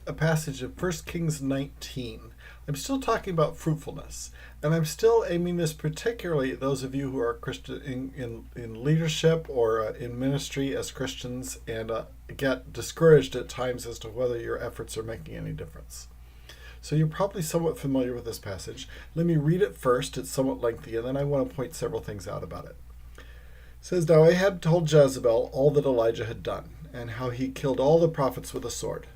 a passage of 1 Kings 19. I'm still talking about fruitfulness, and I'm still aiming this particularly at those of you who are Christian in leadership or in ministry as Christians and get discouraged at times as to whether your efforts are making any difference. So you're probably somewhat familiar with this passage. Let me read it first. It's somewhat lengthy, and then I want to point several things out about it. It says, Now Ahab told Jezebel all that Elijah had done, and how he killed all the prophets with a sword.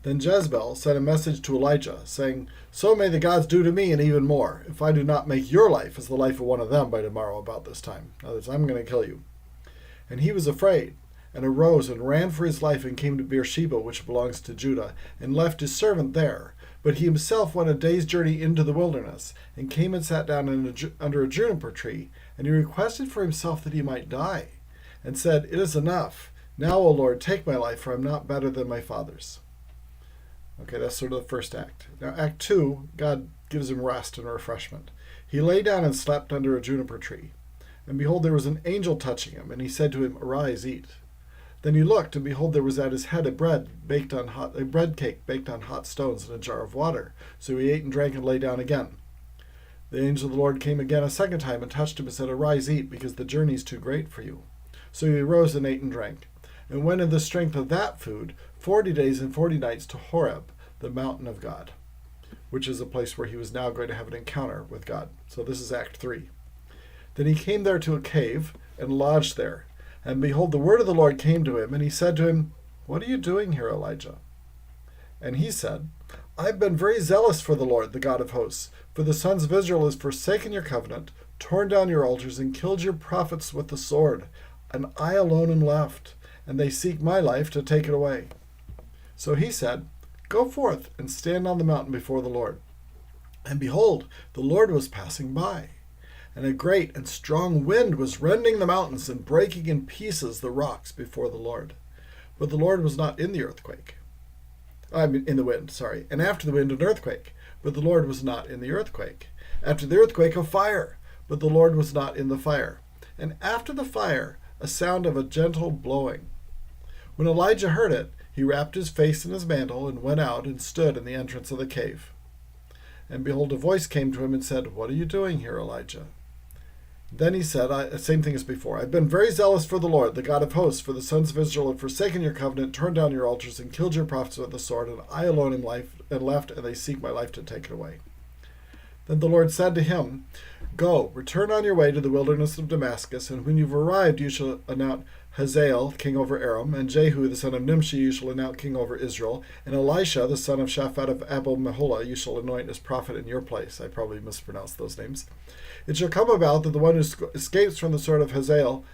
Then Jezebel sent a message to Elijah, saying, So may the gods do to me and even more, if I do not make your life as the life of one of them by tomorrow about this time. In other words, I'm going to kill you. And he was afraid, and arose and ran for his life and came to Beersheba, which belongs to Judah, and left his servant there. But he himself went a day's journey into the wilderness, and came and sat down under a juniper tree, and he requested for himself that he might die, and said, It is enough. Now, O Lord, take my life, for I am not better than my fathers. Okay, that's sort of the first act. Now, Act 2, God gives him rest and refreshment. He lay down and slept under a juniper tree. And behold, there was an angel touching him, and he said to him, Arise, eat. Then he looked, and behold, there was at his head a bread cake baked on hot stones and a jar of water. So he ate and drank and lay down again. The angel of the Lord came again a second time and touched him and said, Arise, eat, because the journey is too great for you. So he arose and ate and drank, and went in the strength of that food 40 days and 40 nights to Horeb, the mountain of God, which is a place where he was now going to have an encounter with God. So this is Act 3. Then he came there to a cave and lodged there. And behold, the word of the Lord came to him, and he said to him, What are you doing here, Elijah? And he said, I've been very zealous for the Lord, the God of hosts, for the sons of Israel has forsaken your covenant, torn down your altars, and killed your prophets with the sword. And I alone am left, and they seek my life to take it away. So he said, Go forth and stand on the mountain before the Lord. And behold, the Lord was passing by. And a great and strong wind was rending the mountains and breaking in pieces the rocks before the Lord. But the Lord was not in the earthquake. In the wind, sorry. And after the wind, an earthquake. But the Lord was not in the earthquake. After the earthquake, a fire. But the Lord was not in the fire. And after the fire, a sound of a gentle blowing. When Elijah heard it, he wrapped his face in his mantle and went out and stood in the entrance of the cave. And behold, a voice came to him and said, What are you doing here, Elijah? Then he said, same thing as before, I've been very zealous for the Lord, the God of hosts, for the sons of Israel have forsaken your covenant, turned down your altars, and killed your prophets with the sword, and I alone am left, and they seek my life to take it away. Then the Lord said to him, Go, return on your way to the wilderness of Damascus, and when you've arrived you shall anoint Hazael, king over Aram, and Jehu, the son of Nimshi, you shall anoint king over Israel, and Elisha, the son of Shaphat of Abel-Meholah, you shall anoint as prophet in your place. I probably mispronounced those names. It shall come about that the one who escapes from the sword of Hazael,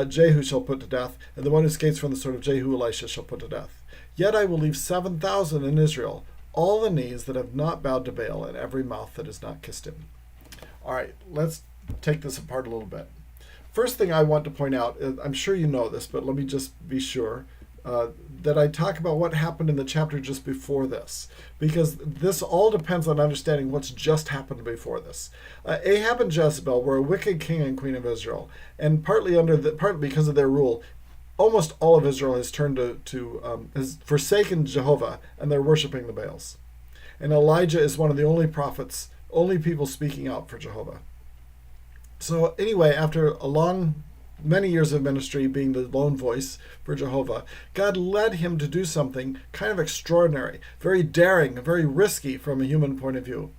Jehu shall put to death, and the one who escapes from the sword of Jehu, Elisha shall put to death. Yet I will leave 7,000 in Israel, all the knees that have not bowed to Baal, and every mouth that has not kissed him. All right, let's take this apart a little bit. First thing I want to point out, I'm sure you know this, but let me just be sure, that I talk about what happened in the chapter just before this, because this all depends on understanding what's just happened before this. Ahab and Jezebel were a wicked king and queen of Israel, and partly because of their rule, almost all of Israel has turned has forsaken Jehovah, and they're worshiping the Baals. And Elijah is one of the only prophets, only people speaking out for Jehovah. So anyway, after many years of ministry being the lone voice for Jehovah, God led him to do something kind of extraordinary, very daring, very risky from a human point of view.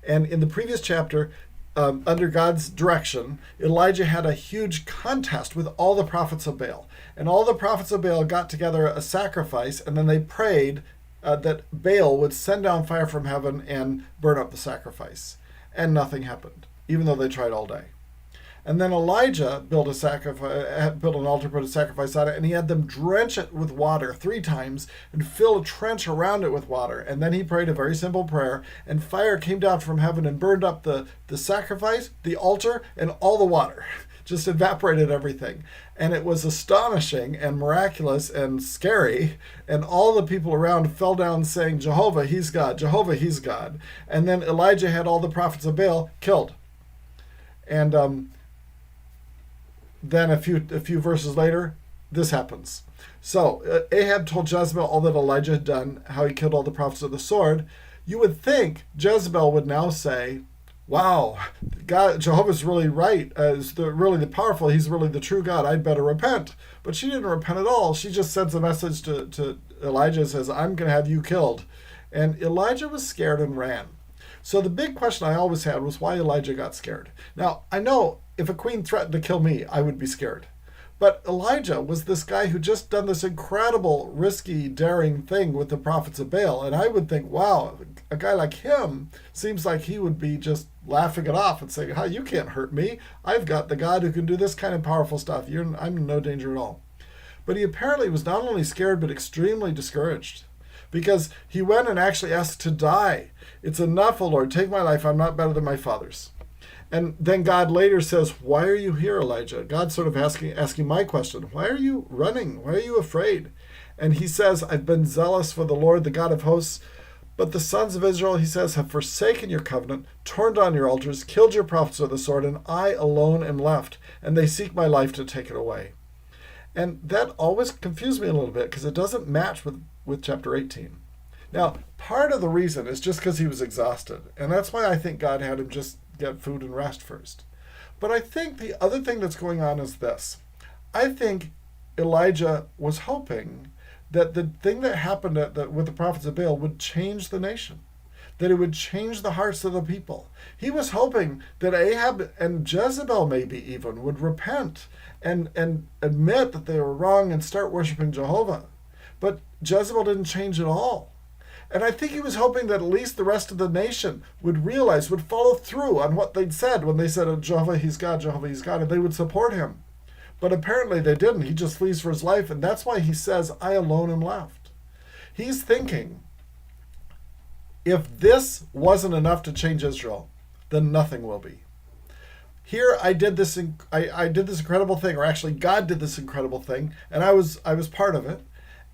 And in the previous chapter, under God's direction, Elijah had a huge contest with all the prophets of Baal. And all the prophets of Baal got together a sacrifice, and then they prayed that Baal would send down fire from heaven and burn up the sacrifice. And nothing happened, even though they tried all day. And then Elijah built an altar, put a sacrifice on it, and he had them drench it with water 3 times and fill a trench around it with water. And then he prayed a very simple prayer, and fire came down from heaven and burned up the sacrifice, the altar, and all the water. Just evaporated everything. And it was astonishing and miraculous and scary. And all the people around fell down saying, Jehovah, he's God. Jehovah, he's God. And then Elijah had all the prophets of Baal killed. And then a few verses later, this happens. So Ahab told Jezebel all that Elijah had done, how he killed all the prophets with the sword. You would think Jezebel would now say, wow, God, Jehovah's really right, really the powerful, he's really the true God, I'd better repent. But she didn't repent at all. She just sends a message to Elijah and says, I'm going to have you killed. And Elijah was scared and ran. So the big question I always had was why Elijah got scared. Now, I know if a queen threatened to kill me, I would be scared. But Elijah was this guy who just done this incredible, risky, daring thing with the prophets of Baal. And I would think, wow, a guy like him seems like he would be just laughing it off and saying, "How you can't hurt me. I've got the God who can do this kind of powerful stuff. I'm in no danger at all." But he apparently was not only scared, but extremely discouraged. Because he went and actually asked to die. It's enough, O Lord, take my life. I'm not better than my fathers. And then God later says, why are you here, Elijah? God's sort of asking my question. Why are you running? Why are you afraid? And he says, I've been zealous for the Lord, the God of hosts. But the sons of Israel, he says, have forsaken your covenant, torn down your altars, killed your prophets with the sword, and I alone am left. And they seek my life to take it away. And that always confused me a little bit because it doesn't match with chapter 18. Now, part of the reason is just because he was exhausted. And that's why I think God had him just get food and rest first. But I think the other thing that's going on is this. I think Elijah was hoping that the thing that happened with the prophets of Baal would change the nation, that it would change the hearts of the people. He was hoping that Ahab and Jezebel maybe even would repent and admit that they were wrong and start worshiping Jehovah. But Jezebel didn't change at all. And I think he was hoping that at least the rest of the nation would realize, would follow through on what they'd said when they said, oh, Jehovah, he's God, and they would support him. But apparently they didn't. He just flees for his life, and that's why he says, I alone am left. He's thinking, if this wasn't enough to change Israel, then nothing will be. Here I did this incredible thing, or actually God did this incredible thing, and I was part of it.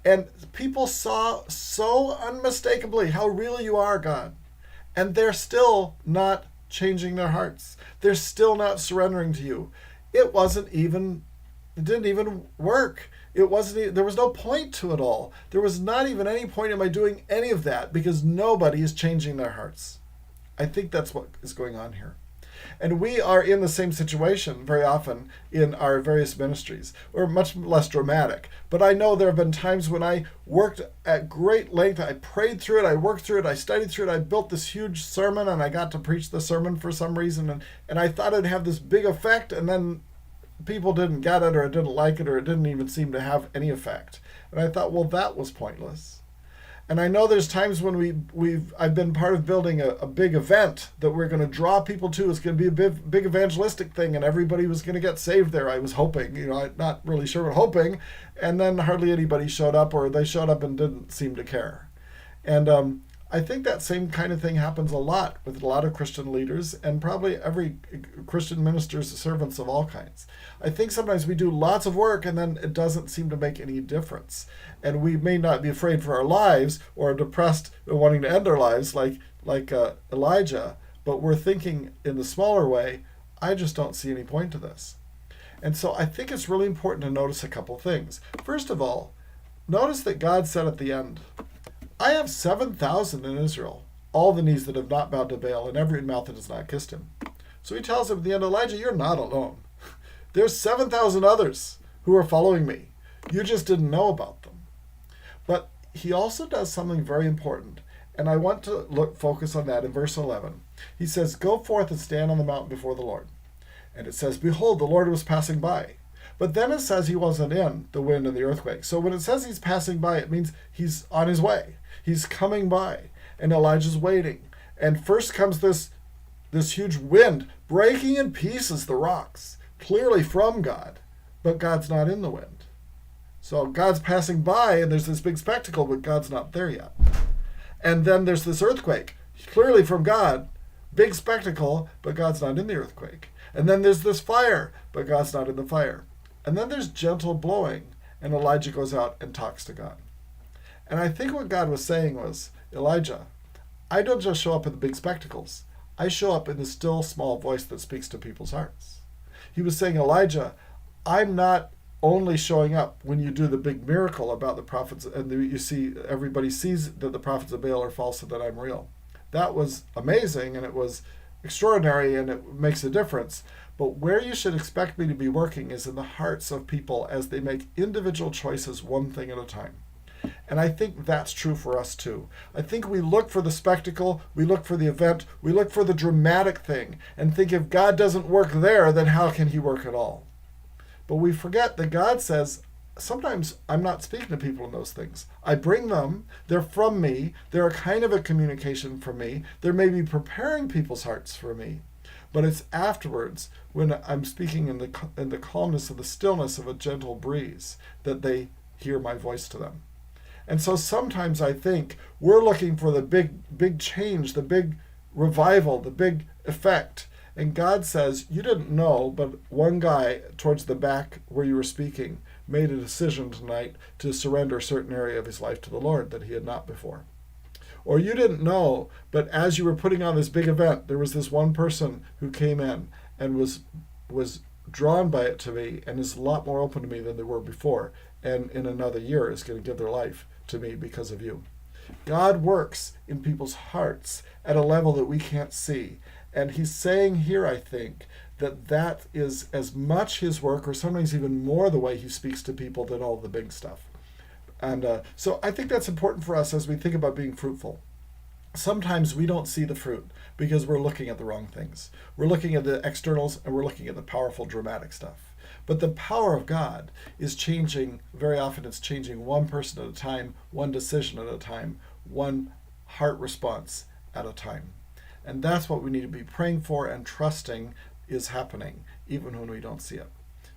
And people saw so unmistakably how real you are, God. And they're still not changing their hearts. They're still not surrendering to you. It didn't even work. There was no point to it all. There was not even any point in my doing any of that because nobody is changing their hearts. I think that's what is going on here. And we are in the same situation very often in our various ministries. We're much less dramatic. But I know there have been times when I worked at great length. I prayed through it. I worked through it. I studied through it. I built this huge sermon, and I got to preach the sermon for some reason. And I thought it'd have this big effect, and then people didn't get it, or didn't like it, or it didn't even seem to have any effect. And I thought, well, that was pointless. And I know there's times when I've been part of building a big event that we're going to draw people to. It's going to be a big evangelistic thing, and everybody was going to get saved there. I was hoping, I'm not really sure what hoping, and then hardly anybody showed up, or they showed up and didn't seem to care. And I think that same kind of thing happens a lot with a lot of Christian leaders, and probably every Christian minister's servants of all kinds. I think sometimes we do lots of work and then it doesn't seem to make any difference. And we may not be afraid for our lives or depressed and wanting to end our lives like Elijah, but we're thinking in the smaller way, I just don't see any point to this. And so I think it's really important to notice a couple things. First of all, notice that God said at the end, I have 7,000 in Israel, all the knees that have not bowed to Baal, and every mouth that has not kissed him. So he tells him at the end, Elijah, you're not alone. There's 7,000 others who are following me. You just didn't know about them. But he also does something very important, and I want to focus on that in verse 11. He says, go forth and stand on the mountain before the Lord. And it says, behold, the Lord was passing by. But then it says he wasn't in the wind and the earthquake. So when it says he's passing by, it means he's on his way. He's coming by, and Elijah's waiting. And first comes this huge wind, breaking in pieces the rocks, clearly from God, but God's not in the wind. So God's passing by, and there's this big spectacle, but God's not there yet. And then there's this earthquake, clearly from God, big spectacle, but God's not in the earthquake. And then there's this fire, but God's not in the fire. And then there's gentle blowing, and Elijah goes out and talks to God. And I think what God was saying was, Elijah, I don't just show up in the big spectacles. I show up in the still small voice that speaks to people's hearts. He was saying, Elijah, I'm not only showing up when you do the big miracle about the prophets, and you see everybody sees that the prophets of Baal are false and that I'm real. That was amazing, and it was extraordinary, and it makes a difference. But where you should expect me to be working is in the hearts of people as they make individual choices one thing at a time. And I think that's true for us too. I think we look for the spectacle, we look for the event, we look for the dramatic thing, and think if God doesn't work there, then how can he work at all? But we forget that God says, sometimes I'm not speaking to people in those things. I bring them, they're from me, they're a kind of a communication from me, they're maybe preparing people's hearts for me. But it's afterwards, when I'm speaking in the calmness and the stillness of a gentle breeze, that they hear my voice to them. And so sometimes I think we're looking for the big change, the big revival, the big effect. And God says, you didn't know, but one guy towards the back where you were speaking made a decision tonight to surrender a certain area of his life to the Lord that he had not before. Or you didn't know, but as you were putting on this big event, there was this one person who came in and was drawn by it to me and is a lot more open to me than they were before. And in another year is going to give their life to me because of you. God works in people's hearts at a level that we can't see. And he's saying here, I think, that is as much his work, or sometimes even more the way he speaks to people, than all the big stuff. And so I think that's important for us as we think about being fruitful. Sometimes we don't see the fruit because we're looking at the wrong things. We're looking at the externals and we're looking at the powerful, dramatic stuff. But the power of God is changing, very often it's changing one person at a time, one decision at a time, one heart response at a time. And that's what we need to be praying for and trusting is happening, even when we don't see it.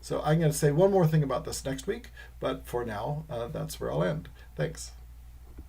So I'm going to say one more thing about this next week, but for now, that's where I'll end. Thanks.